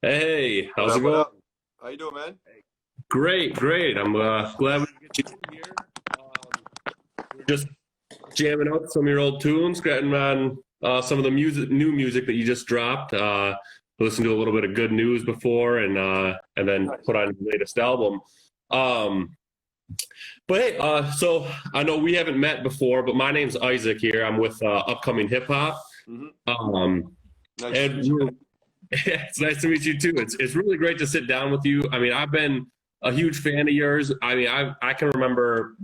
Hey, What how's it up? What going? up? How you doing, man? Great, great. I'm glad we could get you in here. We're just jamming out some of your old tunes, getting on some of the new music that you just dropped. Listened to a little bit of good news before, and then Nice. put on your latest album. Um, but hey, so I know we haven't met before, but my name's Isaac here. I'm with Upcoming Hip Hop, hmm um, Nice to and meet you, we're man. it's nice to meet you too. It's really great to sit down with you. I mean, I've been a huge fan of yours. I mean, I can remember,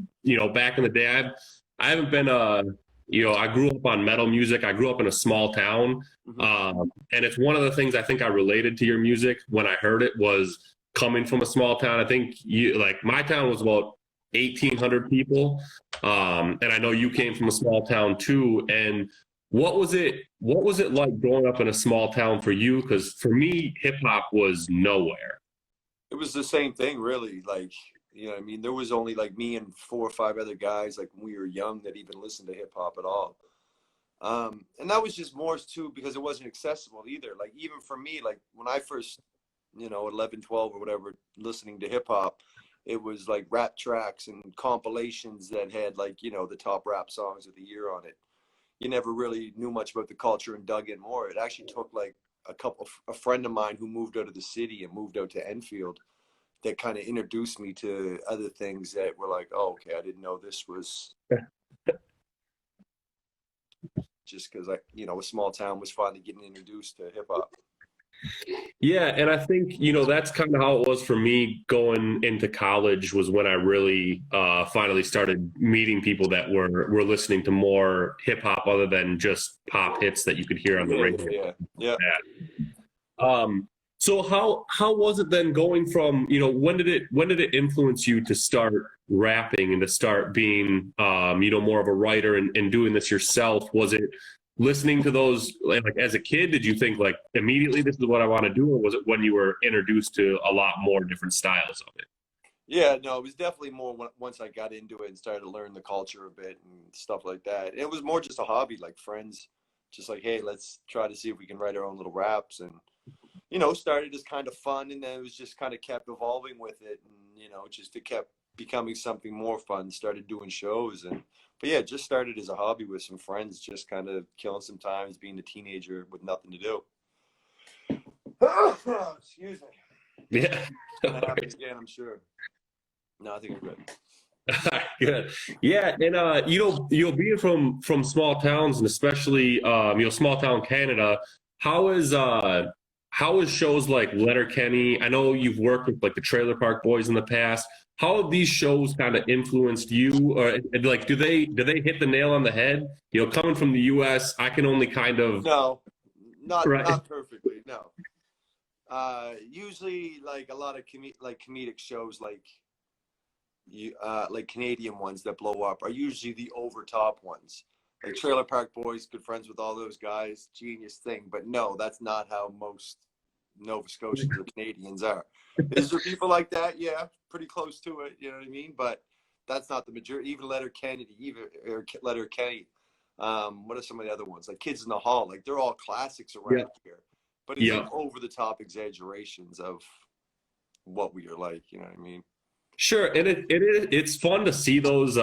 back in the day. I haven't been I grew up on metal music. I grew up in a small town, hmm and it's one of the things I think I related to your music when I heard it was coming from a small town. I think my town was about 1,800 people, and I know you came from a small town too. And what was it like growing up in a small town for you? Because for me, hip hop was nowhere. It was the same thing, really. What I mean, there was only like me and four or five other guys, like when we were young, that even listened to hip hop at all. And that was just more too because it wasn't accessible either. Like even for me, like when I first, 11, 12 or whatever, listening to hip hop, it was like rap tracks and compilations that had like, the top rap songs of the year on it. You never really knew much about the culture and dug in more. It actually took like a friend of mine who moved out of the city and moved out to Enfield that kind of introduced me to other things that were like, oh, okay, I didn't know this was just because a small town was finally getting introduced to hip hop. Yeah, and I think, that's kind of how it was for me going into college was when I really finally started meeting people that were listening to more hip hop other than just pop hits that you could hear on the Yeah, yeah, radio. yeah, yeah. So how was it then going from, when did it influence you to start rapping and to start being more of a writer and doing this yourself? Was it listening to those like as a kid? Did you think like immediately this is what I want to do, or was it when you were introduced to a lot more different styles of it? Yeah, no, it was definitely more once I got into it and started to learn the culture a bit and stuff like that. It was more just a hobby, like friends, just like, hey, let's try to see if we can write our own little raps. And started as kind of fun, and then it was just kind of kept evolving with it, and just it kept becoming something more fun. Started doing shows, but yeah, just started as a hobby with some friends, just kind of killing some times, being a teenager with nothing to do. Excuse me. Yeah. It's gonna happen again, I'm sure. No, I think I'm good. Good. Yeah, and being from small towns and especially small town Canada, how is uh how is shows like Letterkenny? I know you've worked with like the Trailer Park Boys in the past. How have these shows kind of influenced you, or like do they hit the nail on the head? Coming from the U.S., I can only kind of No, not right. not perfectly. No. Usually, like a lot of comedic shows, like Canadian ones that blow up are usually the over top ones. Like Trailer Park Boys, good friends with all those guys, genius thing. But no, that's not how most Nova Scotians or Canadians are. Is there people like that? Yeah, pretty close to it. You know what I mean? But that's not the majority. Even Letter Kennedy, even or Letter Kenny. What are some of the other ones? Like Kids in the Hall. Like they're all classics Yeah, around here. But it's like yeah. over the top exaggerations of what we are like. You know what I mean? Sure, and it's fun to see those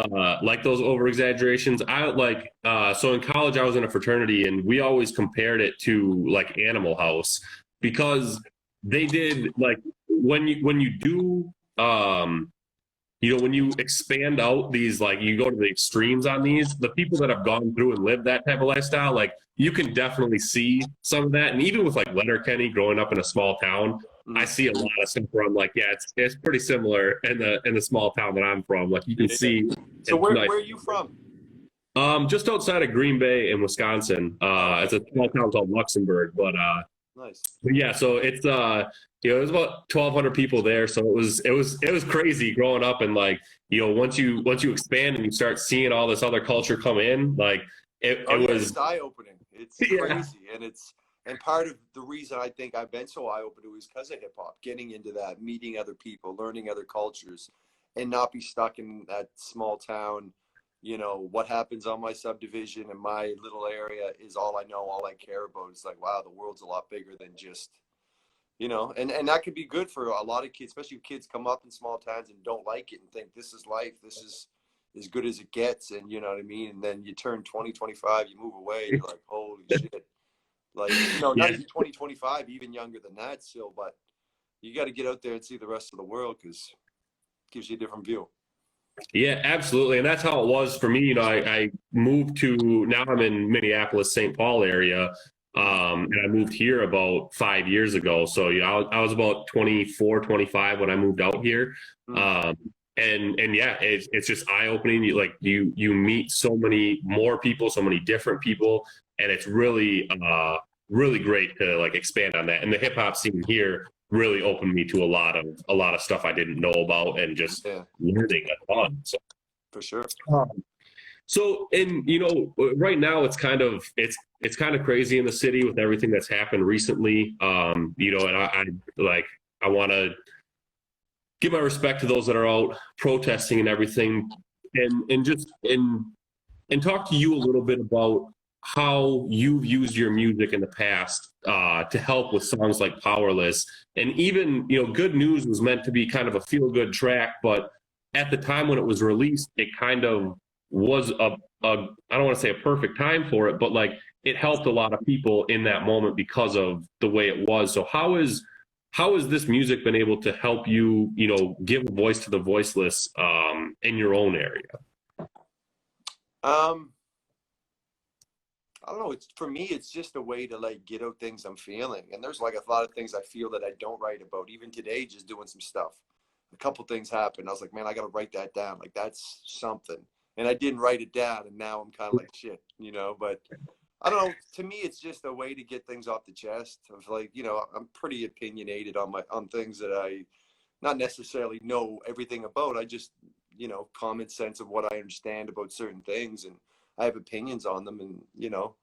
like those over exaggerations. I like so in college I was in a fraternity and we always compared it to like Animal House because they did like when you do when you expand out these, like you go to the extremes on these, the people that have gone through and lived that type of lifestyle, like you can definitely see some of that. And even with like Letterkenny growing up in a small town, I Mhm. see a lot of stuff where I'm like, yeah, it's pretty similar in the small town that I'm from. Like you can Yeah. see So it's nice. where are you from? Just outside of Green Bay in Wisconsin. Oh, It's okay. a small town called Luxembourg, Nice. but yeah, so it's it was about 1,200 people there, so it was crazy growing up, and like once you expand and you start seeing all this other culture come in, like it Oh yeah, was it's eye opening. It's yeah. crazy, and part of the reason I think I've been so eye opening was because of hip hop. Getting into that, meeting other people, learning other cultures, and not be stuck in that small town. What happens on my subdivision in my little area is all I know, all I care about. It's like, wow, the world's a lot bigger than just you know, and that could be good for a lot of kids, especially if kids come up in small towns and don't like it and think this is life, this is as good as it gets, and you know what I mean. And then you turn 20, 25, you move away, you're like, holy shit. Like, you know, not Yeah. even 20, 25, even younger than that still, but you got to get out there and see the rest of the world because it gives you a different view. Yeah, absolutely. And that's how it was for me. You know, I moved to, now I'm in Minneapolis, St. Paul area. And I moved here about 5 years ago. So, you know, I was about 24, 25 when I moved out here. Um, and yeah, it's just eye opening. You meet so many more people, so many different people, and it's really, really great to like expand on that. And the hip hop scene here really opened me to a lot of stuff I didn't know about, and just Yeah, learning a ton. So, for sure. and you know, right now it's kind of crazy in the city with everything that's happened recently. You know, and I want to give my respect to those that are out protesting and everything, and talk to you a little bit about how you've used your music in the past to help with songs like Powerless. And even, you know, Good News was meant to be kind of a feel good track, but at the time when it was released, it kind of was I don't want to say a perfect time for it, but like it helped a lot of people in that moment because of the way it was. So how has this music been able to help you, you know, give a voice to the voiceless in your own area? Um, I don't know. It's for me, it's just a way to like get out things I'm feeling. And there's like a lot of things I feel that I don't write about. Even today, just doing some stuff. A couple things happened. I was like, man, I got to write that down. Like that's something. And I didn't write it down, and now I'm kind of like shit, you know. But I don't know. To me, it's just a way to get things off the chest. Of like, you know, I'm pretty opinionated on things that I not necessarily know everything about. I just, you know, common sense of what I understand about certain things, and I have opinions on them. And you know,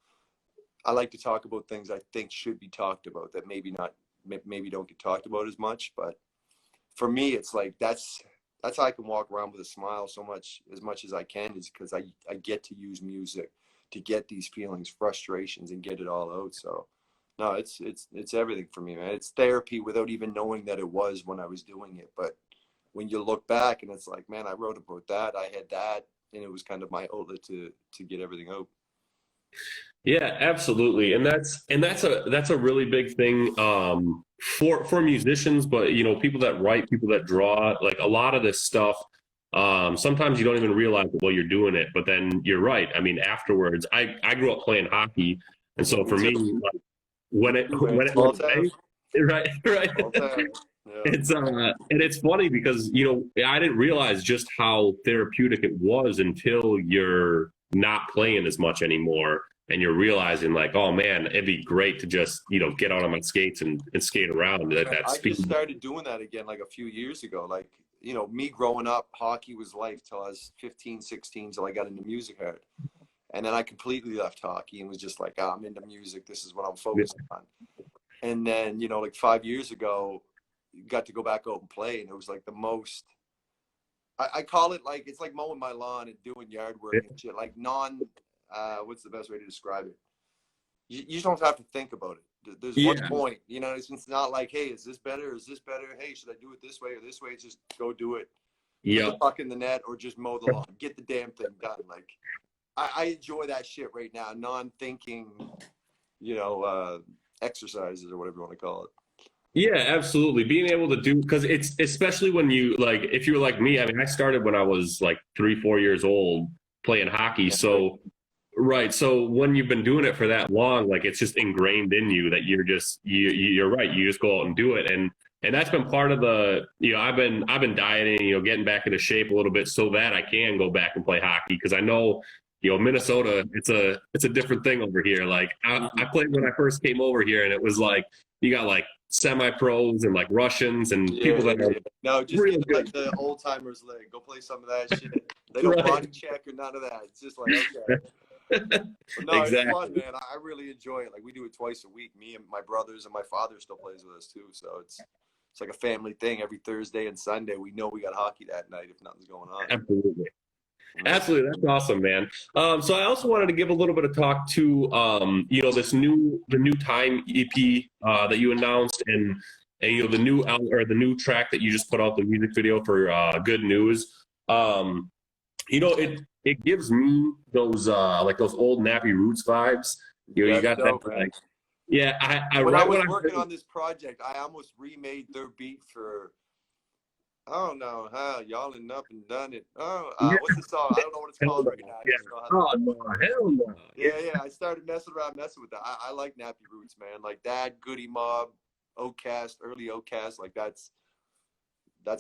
I like to talk about things I think should be talked about that maybe don't get talked about as much. But for me, it's like that's how I can walk around with a smile as much as I can, is because I get to use music to get these feelings, frustrations, and get it all out. So no, it's everything for me, man. It's therapy without even knowing that it was when I was doing it. But when you look back and it's like, man, I wrote about that, I had that, and it was kind of my outlet to get everything out. Yeah, absolutely. And that's a really big thing for musicians, but you know, people that write, people that draw, like a lot of this stuff, sometimes you don't even realize it while you're doing it, but then you're right. I mean, afterwards, I grew up playing hockey, and so Me for me, too. like, when it Man, when it small went town, away, right, right. small town. Yeah. It's and it's funny because, you know, I didn't realize just how therapeutic it was until you're not playing as much anymore, and you're realizing like, oh man, it'd be great to just, you know, get out on my skates and skate around at that I speed. just started doing that again like a few years ago. Like, you know, me growing up, hockey was life till I was 15, 16, till I got into music hard. And then I completely left hockey and was just like, oh, I'm into music. This is what I'm focused on. And then, you know, like 5 years ago, got to go back out and play. And it was like the most, I call it like, it's like mowing my lawn and doing yard work and shit. Like what's the best way to describe it? You just don't have to think about it. There's one Yeah, point, you know, it's not like, hey, is this better? Is this better? Hey, should I do it this way or this way? It's just go do it. Put the yeah. puck in the net or just mow the lawn. Get the damn thing done. Like, I enjoy that shit right now. Non-thinking, you know, exercises or whatever you want to call it. Yeah, absolutely. Being able to do, because it's especially when you like, if you were like me, I mean, I started when I was like 3, 4 years old playing hockey. Yeah, right. So, right. So when you've been doing it for that long, like it's just ingrained in you that you're right. You just go out and do it. And that's been part of the, you know, I've been dieting, you know, getting back into shape a little bit so that I can go back and play hockey. Cause I know, you know, Minnesota, it's a different thing over here. Like I played when I first came over here, and it was like, you got like semi-pros and like Russians and Yeah, people that are no, just real get good. like the old timers leg. Go play some of that shit. They don't Right. body check or none of that. It's just like, okay. But no, it's fun, Exactly. man. I really enjoy it. Like we do it twice a week. Me and my brothers and my father still plays with us too. So it's like a family thing. Every Thursday and Sunday, we know we got hockey that night if nothing's going on. Absolutely. Yeah. Absolutely. That's awesome, man. So I also wanted to give a little bit of talk to, you know, the new Time EP that you announced. And and the new track that you just put out, the music video for Good News. It gives me those like those old Nappy Roots vibes. You got that like, yeah. When I was working on this project, I almost remade their beat for, I don't know how y'all and up and done it. What's the song? I don't know what it's called right now. Oh no, hell no. Yeah. I started messing with that. I like Nappy Roots, man. Like that, Goody Mob, Ocast, early Ocast. Like that's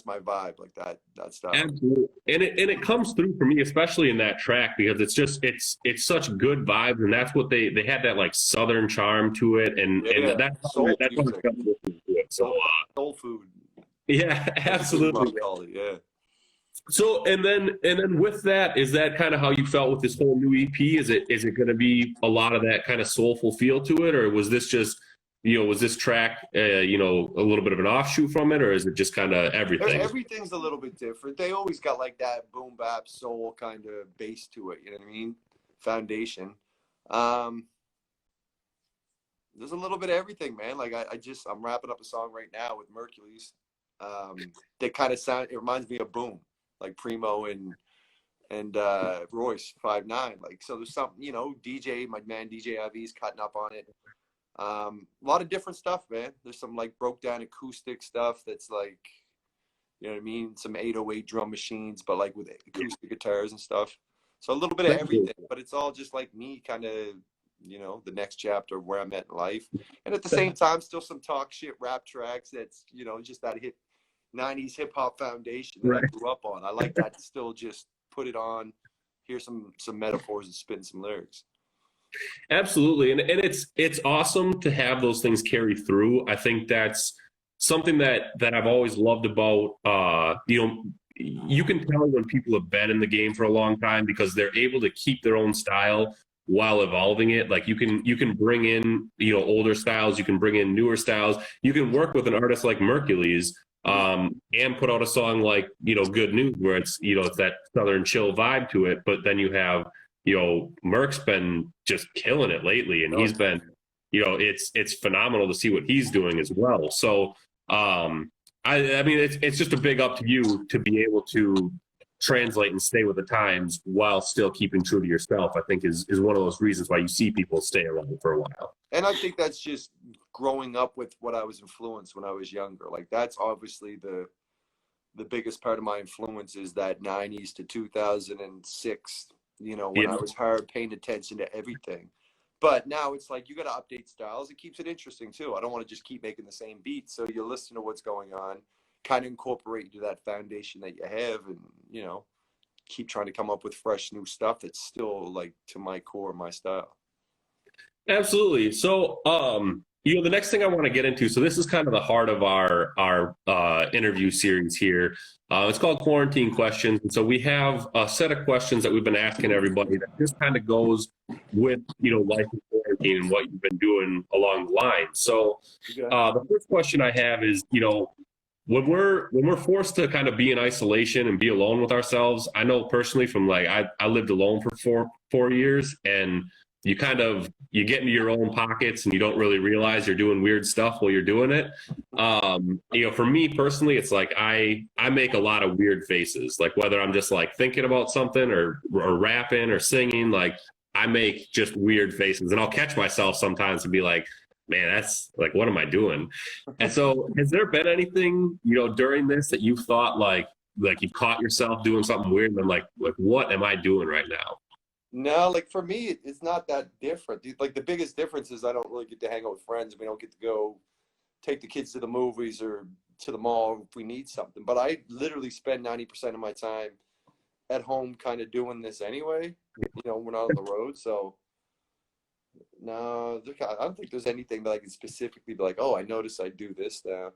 my vibe. Like that stuff. Absolutely, and it comes through for me, especially in that track, because it's such good vibes, and that's what they had, that like southern charm to it, and that's soul that's what music. to it. So soul food. Yeah, absolutely. Yeah. So and then with that, is that kind of how you felt with this whole new EP? Is it going to be a lot of that kind of soulful feel to it, or was this just was this track a little bit of an offshoot from it, or is it just kind of everything? Everything's a little bit different. They always got like that boom bap soul kind of base to it. You know what I mean? Foundation. There's a little bit of everything, man. Like I'm wrapping up a song right now with Mercules. They kind of sound. It reminds me of Boom, like Primo and Royce 5'9". Like, so there's something, DJ, my man DJ IV's cutting up on it. A lot of different stuff, man. There's some like broke down acoustic stuff that's like, you know what I mean? Some 808 drum machines, but like with acoustic guitars and stuff. So a little bit of everything, but it's all just like me kind of, the next chapter of where I'm at in life. And at the same time, still some talk shit rap tracks that's, just that 90s hip hop foundation that I grew up on. I like that to still just put it on, hear some metaphors and spin some lyrics. Absolutely. And it's awesome to have those things carry through. I think that's something that I've always loved about, you can tell when people have been in the game for a long time because they're able to keep their own style while evolving it. Like you can bring in, older styles, you can bring in newer styles, you can work with an artist like Mercules, and put out a song like, Good News, where it's, it's that southern chill vibe to it. But then you have, Merc's been just killing it lately, and he's been, it's phenomenal to see what he's doing as well. So, I mean, it's just a big up to you to be able to translate and stay with the times while still keeping true to yourself. I think is one of those reasons why you see people stay around for a while. And I think that's just growing up with what I was influenced when I was younger. Like that's obviously the biggest part of my influence is that 90s to 2006, when I was hard paying attention to everything. But now it's like you got to update styles. It keeps it interesting too. I don't want to just keep making the same beats. So you listen to what's going on, kind of incorporate into that foundation that you have, and keep trying to come up with fresh new stuff that's still like to my core, my style. Absolutely. So the next thing I want to get into, so this is kind of the heart of our interview series here. It's called Quarantine Questions. And so we have a set of questions that we've been asking everybody that just kind of goes with, life in quarantine and what you've been doing along the line. So the first question I have is, when we're forced to kind of be in isolation and be alone with ourselves, I know personally from like, I lived alone for four years, and you get into your own pockets and you don't really realize you're doing weird stuff while you're doing it. For me personally, it's like I make a lot of weird faces, like whether I'm just like thinking about something or rapping or singing, like I make just weird faces, and I'll catch myself sometimes and be like, man, that's like, what am I doing? And so has there been anything, during this that you thought like you caught yourself doing something weird and then like what am I doing right now? No, like for me, it's not that different. Like the biggest difference is I don't really get to hang out with friends. We don't get to go take the kids to the movies or to the mall if we need something. But I literally spend 90% of my time at home kind of doing this anyway. We're not on the road. So no, I don't think there's anything that I can specifically be like, oh, I noticed I do this now.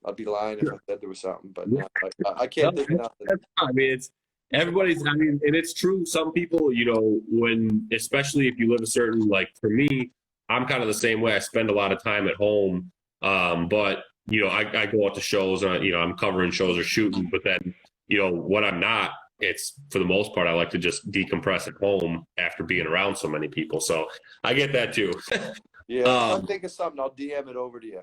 I'd be lying if I said there was something, but no, I can't think of nothing. I mean, and it's true. Some people, especially if you live a certain, like for me, I'm kind of the same way. I spend a lot of time at home. But, I go out to shows, or, I'm covering shows or shooting, but then, when I'm not, it's for the most part, I like to just decompress at home after being around so many people. So I get that too. Yeah. If I think of something, I'll DM it over to you.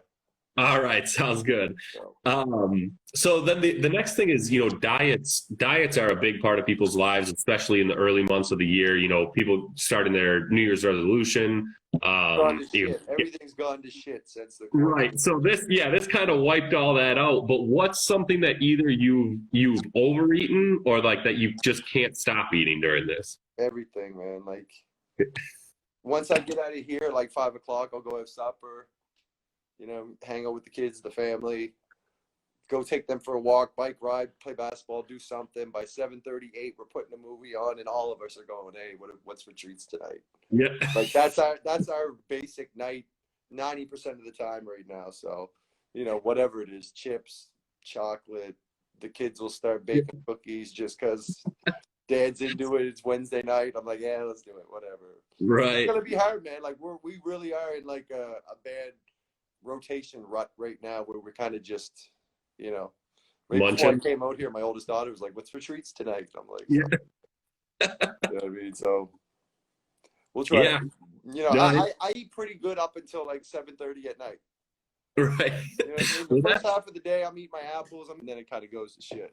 All right, sounds good. So, So then the next thing is, diets are a big part of people's lives, especially in the early months of the year. People starting their New Year's resolution. gone to You know, shit. Everything's gone to shit since the quarantine. right. So this kind of wiped all that out. But what's something that either you've overeaten or like that you just can't stop eating during this? Everything, man. Like once I get out of here, like 5 o'clock, I'll go have supper. Hang out with the kids, the family, go take them for a walk, bike ride, play basketball, do something. By 7:38, we're putting a movie on, and all of us are going, "Hey, what's for treats tonight?" Yeah. Like that's our basic night, 90% of the time right now. So, whatever it is, chips, chocolate. The kids will start baking cookies just because Dad's into it. It's Wednesday night. I'm like, yeah, let's do it. Whatever. It's Right. gonna be hard, man. Like we really are in like a bad rotation rut right now where we're kind of just, right before I Munching. came out here, my oldest daughter was like, "What's for treats tonight?" I'm like, Yeah. you know what I mean? So we'll try. Yeah. No, I eat pretty good up until like 7:30 at night. right. You know what I mean? The Well, first half of the day, I'm eating my apples, and then it kind of goes to shit.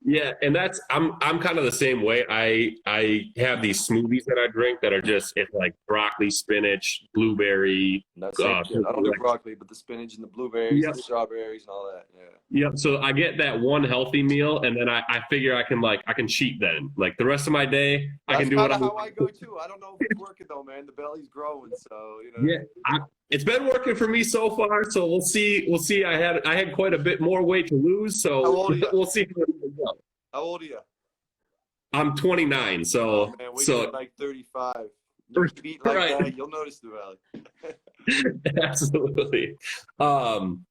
yeah, and I'm kind of the same way. I have these smoothies that I drink that are just it's like broccoli, spinach, blueberry. And that's same shit. I don't do Like, broccoli, but the spinach and the blueberries, yep, the strawberries, and all that. Yeah. yep. So I get that one healthy meal, and then I figure I can cheat then. Like the rest of my day, I That's can do what kind I of how want. I go too. I don't know if it's working though, man. The belly's growing, so you know what I Yeah, mean. it's been working for me so far. So we'll see. We'll see. I had quite a bit more weight to lose, How so old are you? we'll see how it goes. How old are you? I'm 29, Oh so man, we so get like 35. You keep eating like right. that, you'll notice the valley. Absolutely. Um,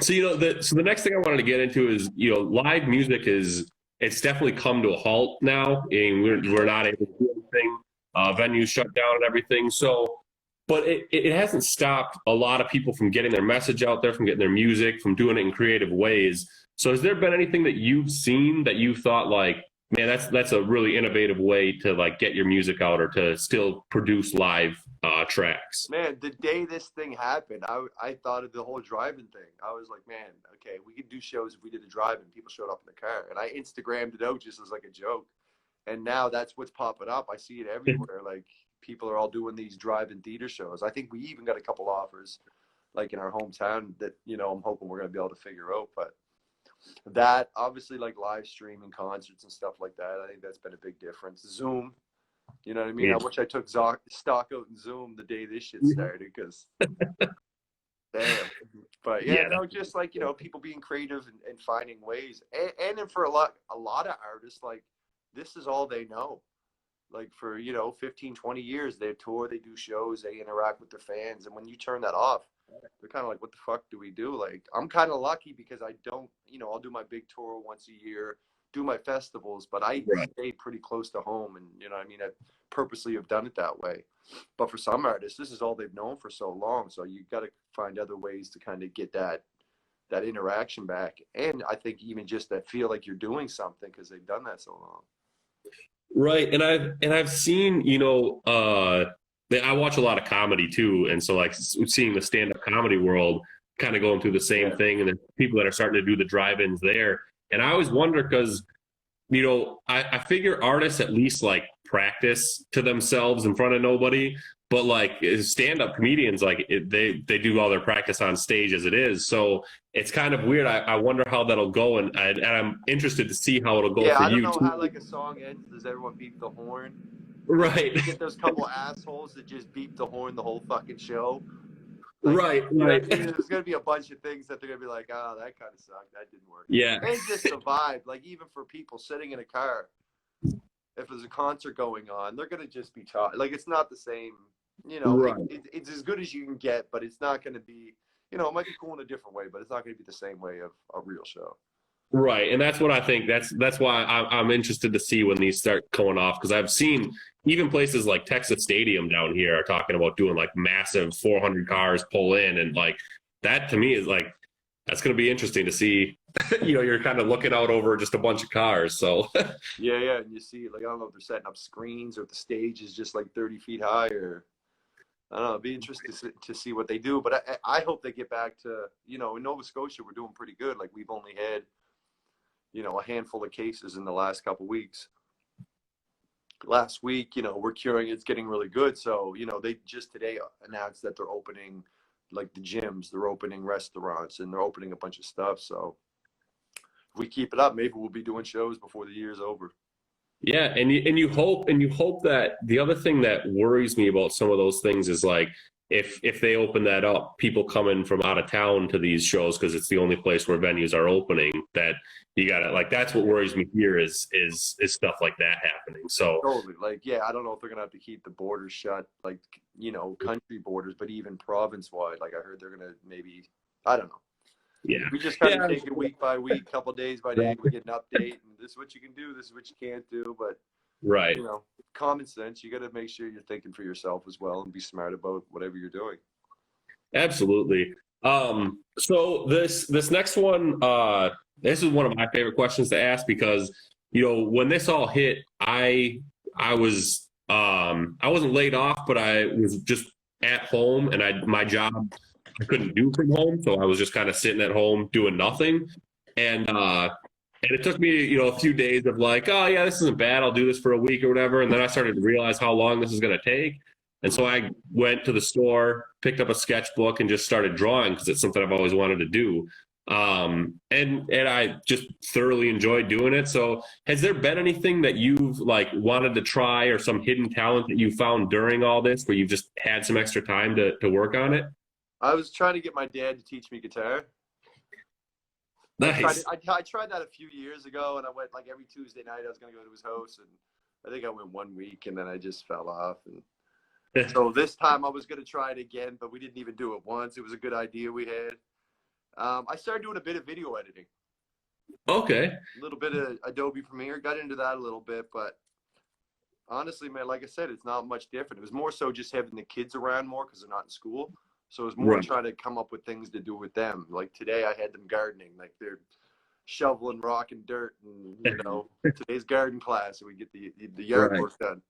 so the next thing I wanted to get into is live music is it's definitely come to a halt now, and we're not able to do anything. Venues shut down and everything. So, but it hasn't stopped a lot of people from getting their message out there, from getting their music, from doing it in creative ways. So, has there been anything that you've seen that you thought like, man, that's a really innovative way to like get your music out or to still produce live tracks? Man, the day this thing happened, I thought of the whole driving thing. I was like, man, okay, we could do shows if we did a drive and people showed up in the car. And I Instagrammed it out just as like a joke. And now that's what's popping up. I see it everywhere. Like people are all doing these drive-in theater shows. I think we even got a couple offers like in our hometown that, I'm hoping we're gonna be able to figure out. But that obviously like live streaming concerts and stuff like that, I think that's been a big difference. Zoom, you know what I mean? Yeah. I wish I took stock out in Zoom the day this shit started because damn. But yeah, Yeah. no, just like, people being creative and finding ways. And then for a lot of artists, like this is all they know. Like for, 15, 20 years, they tour, they do shows, they interact with their fans. And when you turn that off, they're kind of like, what the fuck do we do? Like, I'm kind of lucky because I don't, I'll do my big tour once a year, do my festivals, but I Right. stay pretty close to home. And, I mean, I purposely have done it that way. But for some artists, this is all they've known for so long. So you got to find other ways to kind of get that interaction back. And I think even just that feel like you're doing something because they've done that so long. Right. And I've seen, I watch a lot of comedy too. And so like seeing the stand-up comedy world kind of going through the same Yeah. thing and then people that are starting to do the drive-ins there. And I always wonder because, I figure artists at least like practice to themselves in front of nobody, but like stand-up comedians, like they do all their practice on stage as it is. So it's kind of weird. I wonder how that'll go. And I'm interested to see how it'll go Yeah, for I don't you know too. how like a song ends. Does everyone beep the horn? Right. You get those couple assholes that just beep the horn the whole fucking show. Like, Right, you know what right. I mean? There's gonna be a bunch of things that they're gonna be like, oh, that kind of sucked. That didn't work. Yeah. And just the vibe, like even for people sitting in a car, if there's a concert going on, they're gonna just be talking. Like it's not the same. Right. It's as good as you can get, but it's not gonna be. It might be cool in a different way, but it's not gonna be the same way of a real show. Right. And that's what I think. That's why I'm interested to see when these start going off because I've seen even places like Texas Stadium down here are talking about doing like massive 400 cars pull in and like that to me is like that's going to be interesting to see. You're kind of looking out over just a bunch of cars. So Yeah, and you see, like I don't know if they're setting up screens or if the stage is just like 30 feet high or. I don't know. It'd be interesting to see what they do, but I hope they get back to, in Nova Scotia, we're doing pretty good. Like we've only had, a handful of cases in the last couple of weeks. Last week, we're curing, it's getting really good. So, they just today announced that they're opening like the gyms, they're opening restaurants, and they're opening a bunch of stuff. So if we keep it up, maybe we'll be doing shows before the year's over. Yeah, and you hope that the other thing that worries me about some of those things is like if they open that up, people coming from out of town to these shows because it's the only place where venues are opening. That you gotta like that's what worries me here is stuff like that happening. So totally, like I don't know if they're gonna have to keep the borders shut, like country borders, but even province wide. Like I heard they're gonna maybe, I don't know. Yeah, we just kind of take it week by week, couple days by day. We get an update, and this is what you can do, this is what you can't do. But right, common sense. You got to make sure you're thinking for yourself as well, and be smart about whatever you're doing. absolutely. So this next one, this is one of my favorite questions to ask because when this all hit, I was I wasn't laid off, but I was just at home, and my job I couldn't do from home, so I was just kind of sitting at home doing nothing, and it took me a few days of like, oh yeah, this isn't bad, I'll do this for a week or whatever, and then I started to realize how long this is going to take, and so I went to the store, picked up a sketchbook, and just started drawing because it's something I've always wanted to do. And I just thoroughly enjoyed doing it. So has there been anything that you've like wanted to try or some hidden talent that you found during all this where you've just had some extra time to work on it? I was trying to get my dad to teach me guitar. Nice. I tried that a few years ago, and I went like every Tuesday night. I was going to go to his house, and I think I went 1 week, and then I just fell off. And so this time I was going to try it again, but we didn't even do it once. It was a good idea we had. I started doing a bit of video editing. Okay. A little bit of Adobe Premiere. Got into that a little bit, but honestly, man, like I said, it's not much different. It was more so just having the kids around more because they're not in school. So it was more trying to come up with things to do with them. Like today I had them gardening. Like they're shoveling rock and dirt, and today's garden class, so we get the yard work done.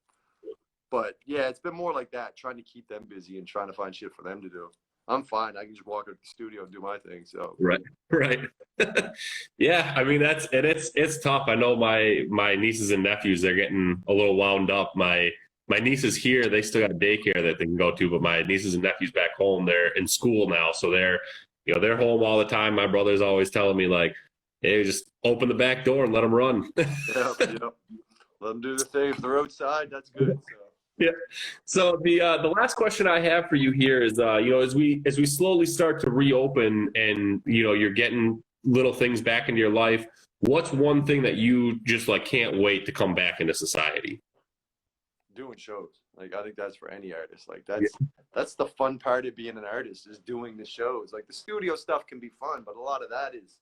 But yeah, it's been more like that, trying to keep them busy and trying to find shit for them to do. I'm fine. I can just walk out to the studio and do my thing. So right. Yeah, I mean it's tough. I know my nieces and nephews, they're getting a little wound up. My nieces here, they still got daycare that they can go to, but my nieces and nephews back home, they're in school now, so they're home all the time. My brother's always telling me like, hey, just open the back door and let them run. Yep. Let them do the thing. If they're outside, that's good. So. Yeah. So the last question I have for you here is as we slowly start to reopen and you're getting little things back into your life, what's one thing that you just like can't wait to come back into society? Doing shows. Like I think that's for any artist. Like that's the fun part of being an artist, is doing the shows. Like the studio stuff can be fun, but a lot of that is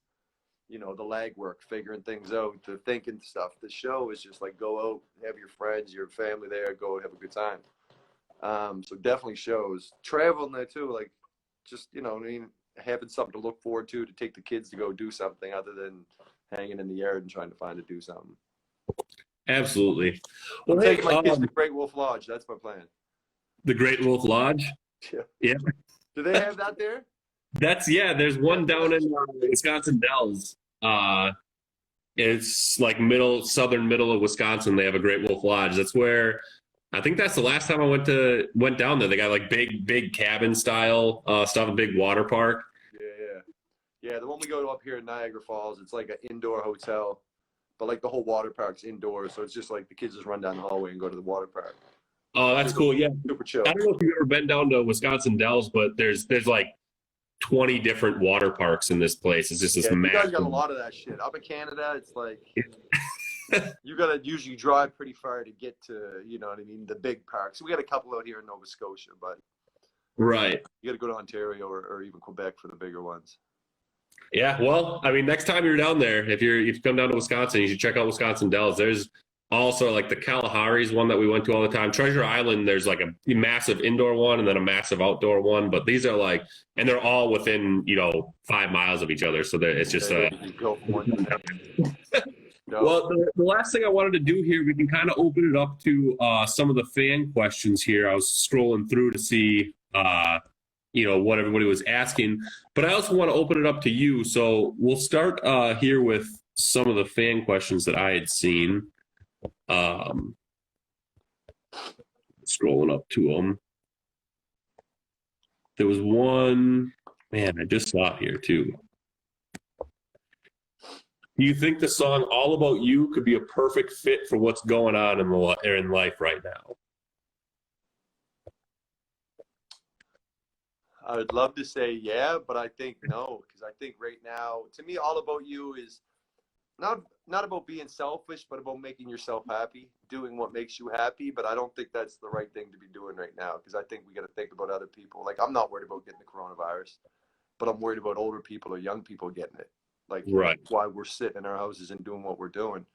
the legwork, figuring things out, the thinking stuff. The show is just like go out, have your friends, your family there, go have a good time. So definitely shows. Traveling there too, like just having something to look forward to take the kids to go do something other than hanging in the yard and trying to find to do something. Absolutely. Well, take my kids to Great Wolf Lodge. That's my plan. The Great Wolf Lodge? Yeah. Do they have that there? There's one down in Wisconsin Dells. It's like southern middle of Wisconsin. They have a Great Wolf Lodge. That's where I think that's the last time I went down there. They got like big cabin style stuff, a big water park. Yeah. The one we go to up here in Niagara Falls, it's like an indoor hotel, but like the whole water park's indoors. So it's just like the kids just run down the hallway and go to the water park. Oh, that's cool. Yeah. Super chill. I don't know if you've ever been down to Wisconsin Dells, but there's like 20 different water parks in this place. It's just this massive. You guys got a lot of that shit. Up in Canada, it's like you got to usually drive pretty far to get to, the big parks. We got a couple out here in Nova Scotia, but right. You got to go to Ontario or even Quebec for the bigger ones. Yeah, well, I mean, next time you're down there, if you come down to Wisconsin, you should check out Wisconsin Dells. There's also like the Kalahari's one that we went to all the time. Treasure Island, there's like a massive indoor one and then a massive outdoor one. But these are like, and they're all within 5 miles of each other. So it's just No. Well, the last thing I wanted to do here, we can kind of open it up to some of the fan questions here. I was scrolling through to see, what everybody was asking, but I also want to open it up to you. So we'll start here with some of the fan questions that I had seen. Scrolling up to them. There was one, man, I just saw it here too. Do you think the song "All About You" could be a perfect fit for what's going on in life right now? I would love to say yeah, but I think no, because I think right now, to me, "All About You" is not about being selfish, but about making yourself happy, doing what makes you happy. But I don't think that's the right thing to be doing right now, because I think we got to think about other people. Like, I'm not worried about getting the coronavirus, but I'm worried about older people or young people getting it. Like, Right. why we're sitting in our houses and doing what we're doing.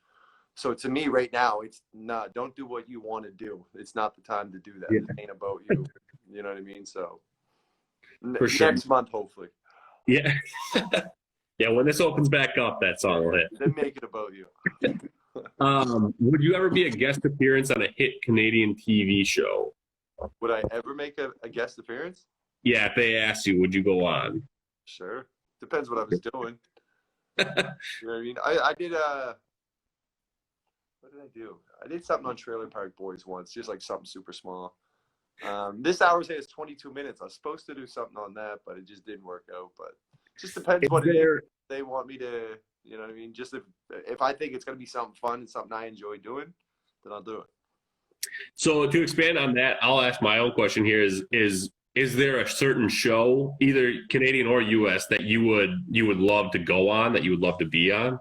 So to me right now, it's not, don't do what you want to do. It's not the time to do that. Yeah. It ain't about you. You know what I mean? So For sure. next month, hopefully. Yeah. Yeah, when this opens back up, that song will hit. Then make it about you. Would you ever be a guest appearance on a hit Canadian TV show? Would I ever make a guest appearance? Yeah, if they asked you, would you go on? Sure. Depends what I was doing. You know what I mean? I did what did I do? I did something on Trailer Park Boys once, just like something super small. This hour say it's 22 minutes. I was supposed to do something on that, but it just didn't work out. But it just depends what it is. They want me to, you know what I mean? Just if I think it's gonna be something fun and something I enjoy doing, then I'll do it. So to expand on that, I'll ask my own question here: is there a certain show, either Canadian or US, that you would love to go on, that you would love to be on?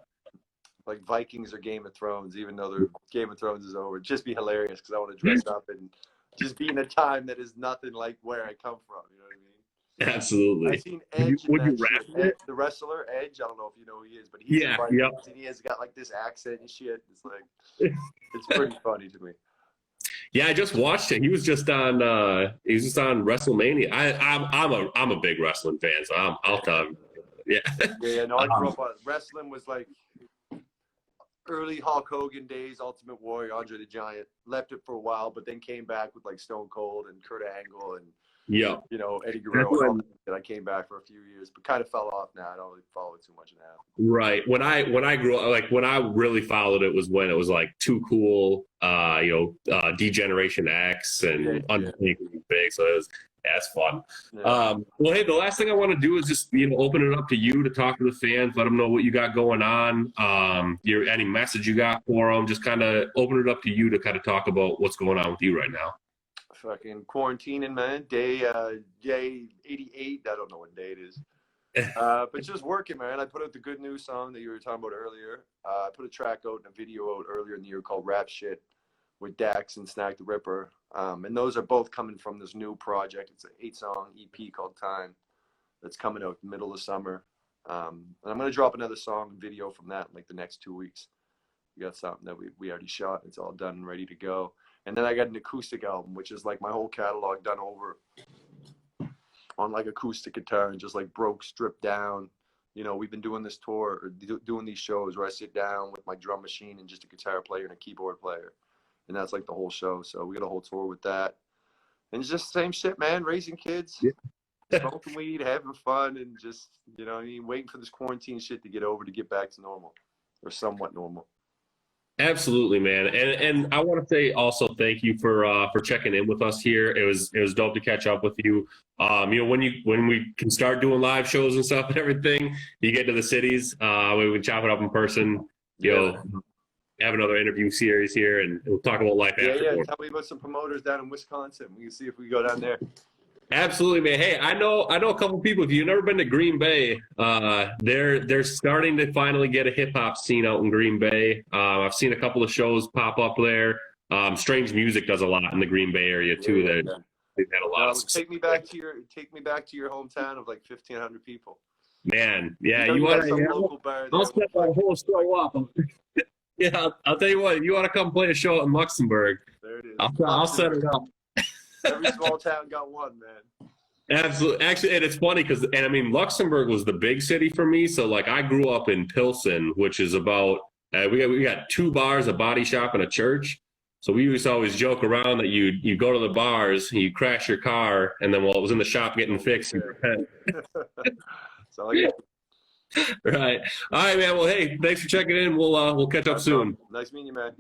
Like Vikings or Game of Thrones, even though the Game of Thrones is over. It'd just be hilarious because I want to dress up and just be in a time that is nothing like where I come from. You know what I mean? Absolutely. I've seen Edge. Would you wrestle it? The wrestler Edge. I don't know if you know who he is, but he's and he has got like this accent and shit. It's like it's pretty funny to me. Yeah, I just watched it. He was just on WrestleMania. I'm a big wrestling fan, so I'll tell him. Yeah. Yeah, no, I grew up on wrestling. Was like early Hulk Hogan days, Ultimate Warrior, Andre the Giant. Left it for a while, but then came back with like Stone Cold and Kurt Angle and Eddie Guerrero. And all that. I came back for a few years, but kind of fell off now. I don't really follow it too much now. Right. When I grew up, like when I really followed it was when it was like Too Cool, D-Generation X and Undertaker was big. So that's fun. Yeah. Well, hey, the last thing I want to do is just open it up to you to talk to the fans, let them know what you got going on. Any message you got for them, just kind of open it up to you to kind of talk about what's going on with you right now. Fucking quarantining, man. Day 88. I don't know what day it is. But just working, man. I put out the Good News song that you were talking about earlier. I put a track out and a video out earlier in the year called Rap Shit with Dax and Snack the Ripper. And those are both coming from this new project. It's an 8-song EP called Time that's coming out in the middle of summer. And I'm going to drop another song and video from that in like the next 2 weeks. We got something that we already shot. It's all done and ready to go. And then I got an acoustic album, which is like my whole catalog done over on like acoustic guitar and just like broke, stripped down. We've been doing this tour or doing these shows where I sit down with my drum machine and just a guitar player and a keyboard player. And that's like the whole show. So we got a whole tour with that. And it's just the same shit, man. Raising kids, smoking weed, having fun, and just, waiting for this quarantine shit to get over to get back to normal or somewhat normal. Absolutely, man. And I want to say also thank you for checking in with us here. It was dope to catch up with you. When we can start doing live shows and stuff and everything, you get to the cities, we can chop it up in person, have another interview series here and we'll talk about life after. Yeah. Tell me about some promoters down in Wisconsin. We can see if we go down there. Absolutely, man. Hey, I know a couple of people. If you've never been to Green Bay, they're starting to finally get a hip hop scene out in Green Bay. I've seen a couple of shows pop up there. Strange Music does a lot in the Green Bay area too. They've had a lot of success. Take me back to your hometown of like 1,500 people. Man, yeah, you want to? I'll set that whole show up. Yeah, I'll tell you what. You want to come play a show in Luxembourg? There it is. I'll set it up. Every small town got one, man. Absolutely. Actually, and it's funny because, Luxembourg was the big city for me. So, like, I grew up in Pilsen, which is about We got two bars, a body shop, and a church. So we used to always joke around that you go to the bars, you crash your car, and then while it was in the shop getting fixed, you repent. So like it. Right. All right, man. Well, hey, thanks for checking in. We'll catch up soon. Nice meeting you, man.